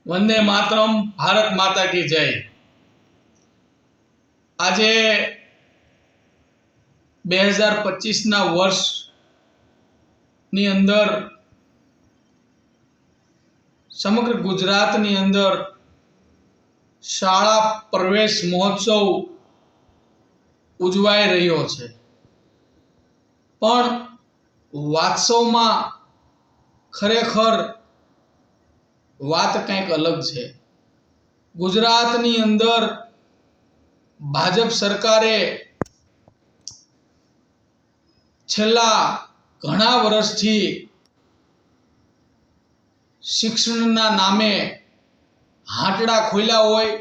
વંદે માતરમ, ભારત માતા કી જય। આજે 2025ના વર્ષની અંદર સમગ્ર ગુજરાતની અંદર શાળા પ્રવેશ મહોત્સવ ઉજવાઈ રહ્યો છે, પણ વાસ્તવમાં ખરેખર વાત કંઈક અલગ છે। ગુજરાતની અંદર ભાજપ સરકારે છેલ્લા ઘણા વર્ષથી શિક્ષણના નામે હાટડા ખોલ્યા હોય,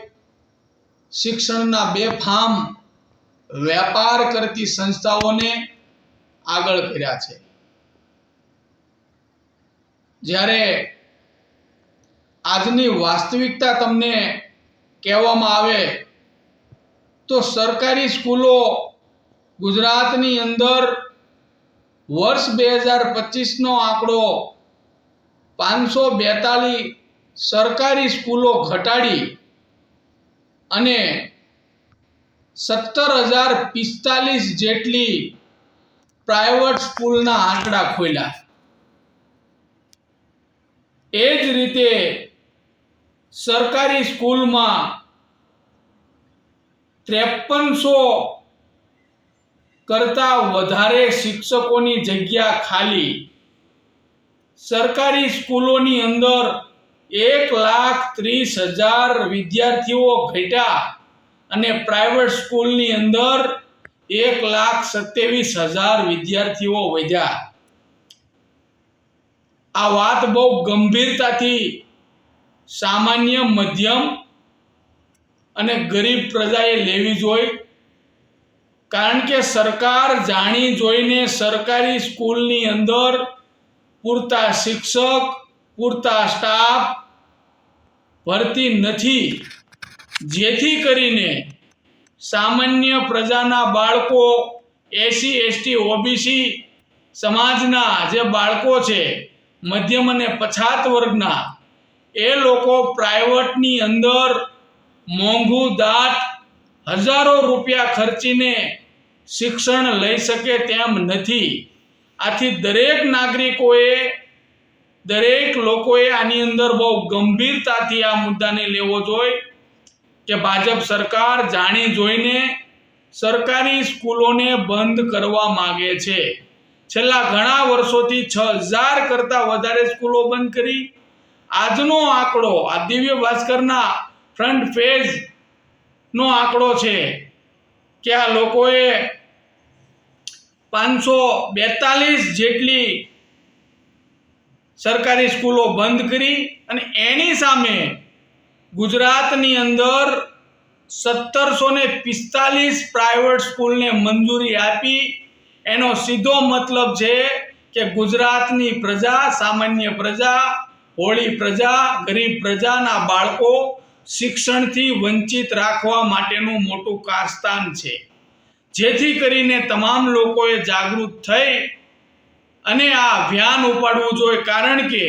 શિક્ષણના બેફામ વેપાર કરતી સંસ્થાઓને આગળ કર્યા છે। જ્યારે આજની વાસ્તવિકતા તમને કહેવામાં આવે તો સરકારી સ્કૂલો ગુજરાતની અંદર વર્ષ 2025નો આંકડો 542 સરકારી સ્કૂલો ઘટાડી અને 17,045 જેટલી પ્રાઇવેટ સ્કૂલના આંકડા ખોલ્યા। એ જ રીતે સરકારી સ્કૂલમાં 5300 કરતાં વધારે શિક્ષકોની જગ્યા ખાલી। સરકારી સ્કૂલોની અંદર 1,30,000 વિદ્યાર્થીઓ ઘટ્યા અને પ્રાઇવેટ સ્કૂલની અંદર 1,27,000 વિદ્યાર્થીઓ વધ્યા। આ વાત બહુ ગંભીરતાથી સામાન્ય, મધ્યમ અને ગરીબ પ્રજાએ લેવી જોઈએ, કારણ કે સરકાર જાણી જોઈને સરકારી સ્કૂલની અંદર પૂરતા શિક્ષક, પૂરતા સ્ટાફ ભરતી નથી, જેથી કરીને સામાન્ય પ્રજાના બાળકો, એસસી, એસટી, ઓબીસી સમાજના જે બાળકો છે, મધ્યમ અને પછાત વર્ગના, એ લોકો પ્રાઇવેટની અંદર મોંઘું દાટ હજારો રૂપિયા ખર્ચીને શિક્ષણ લઈ શકે તેમ નથી। આથી દરેક નાગરિકોએ, દરેક લોકોએ આની અંદર બહુ ગંભીરતાથી આ મુદ્દાને લેવો જોઈએ કે ભાજપ સરકાર જાણી જોઈને સરકારી સ્કૂલોને બંધ કરવા માગે છે। છેલ્લા ઘણા વર્ષોથી 6,000 કરતાં વધારે સ્કૂલો બંધ કરી। આજનો આંકડો આ દિવ્ય ભાસ્કરના ફ્રન્ટ પેજનો આંકડો છે કે આ લોકોએ 542 જેટલી સરકારી સ્કૂલો બંધ કરી અને એની સામે ગુજરાતની અંદર 1,745 પ્રાઇવેટ સ્કૂલને મંજૂરી આપી। એનો સીધો મતલબ છે કે ગુજરાતની પ્રજા, સામાન્ય પ્રજા, ભોળી પ્રજા, ગરીબ પ્રજાના બાળકો શિક્ષણથી વંચિત રાખવા માટેનું મોટું કારસ્તાન છે, જેથી કરીને તમામ લોકોએ જાગૃત થઈ અને આ અભિયાન ઉપાડવું જોઈએ। કારણ કે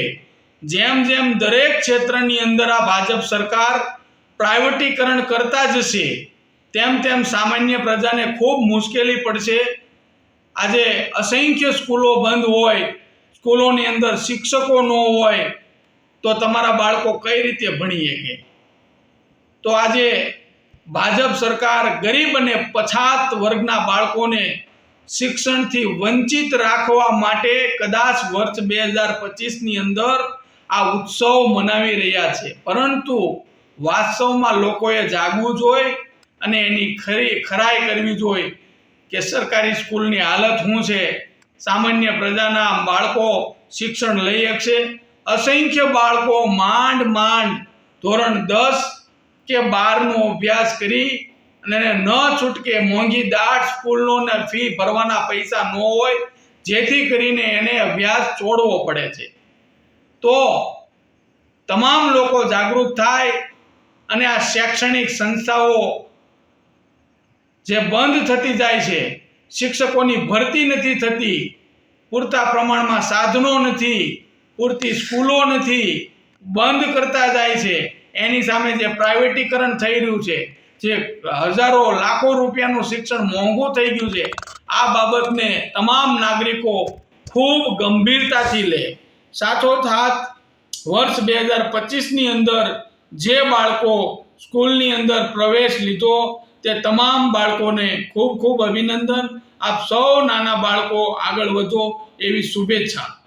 જેમ જેમ દરેક ક્ષેત્રની અંદર આ ભાજપ સરકાર પ્રાઇવેટીકરણ કરતા જશે, તેમ તેમ સામાન્ય પ્રજાને ખૂબ મુશ્કેલી પડશે। આજે અસંખ્ય સ્કૂલો બંધ હોય, સ્કૂલોની અંદર શિક્ષકો ન હોય તો તમારા બાળકો કઈ રીતે ભણી શકે? તો આજે ભાજપ સરકાર ગરીબ અને પછાત વર્ગના બાળકોને શિક્ષણથી વંચિત રાખવા માટે કદાચ વર્ષ 2025ની અંદર આ ઉત્સવ મનાવી રહ્યા છે, પરંતુ વાસ્તવમાં લોકોએ જાગવું જોઈએ અને એની ખરાઈ કરવી જોઈએ કે સરકારી સ્કૂલની હાલત શું છે, સામાન્ય પ્રજાના બાળકો શિક્ષણ લઈ શકશે? અસંખ્ય બાળકો માંડ ધોરણ 10 કે 12નો અભ્યાસ કરી અને ન છૂટકે મોંઘી દાટ સ્કૂલનો ફી ભરવાના પૈસા ન હોય, જેથી કરીને એને અભ્યાસ છોડવો પડે છે। તો તમામ લોકો જાગૃત થાય અને આ શૈક્ષણિક સંસ્થાઓ જે બંધ થતી જાય છે, શિક્ષકોની ભરતી નથી થતી, પૂરતા પ્રમાણમાં સાધનો નથી, પૂરતી સ્કૂલો નથી, બંધ કરતા જાય છે, એની સામે જે પ્રાઇવેટીકરણ થઈ રહ્યું છે, જે હજારો લાખો રૂપિયાનું શિક્ષણ મોંઘું થઈ ગયું છે, આ બાબતને તમામ નાગરિકો ખૂબ ગંભીરતાથી લે. સાથોસાથ વર્ષ 2025ની અંદર જે બાળકો સ્કૂલની અંદર પ્રવેશ લીધો તે તમામ બાળકોને ખૂબ ખૂબ અભિનંદન. આપ સૌ નાના બાળકો આગળ વધો એવી શુભેચ્છા.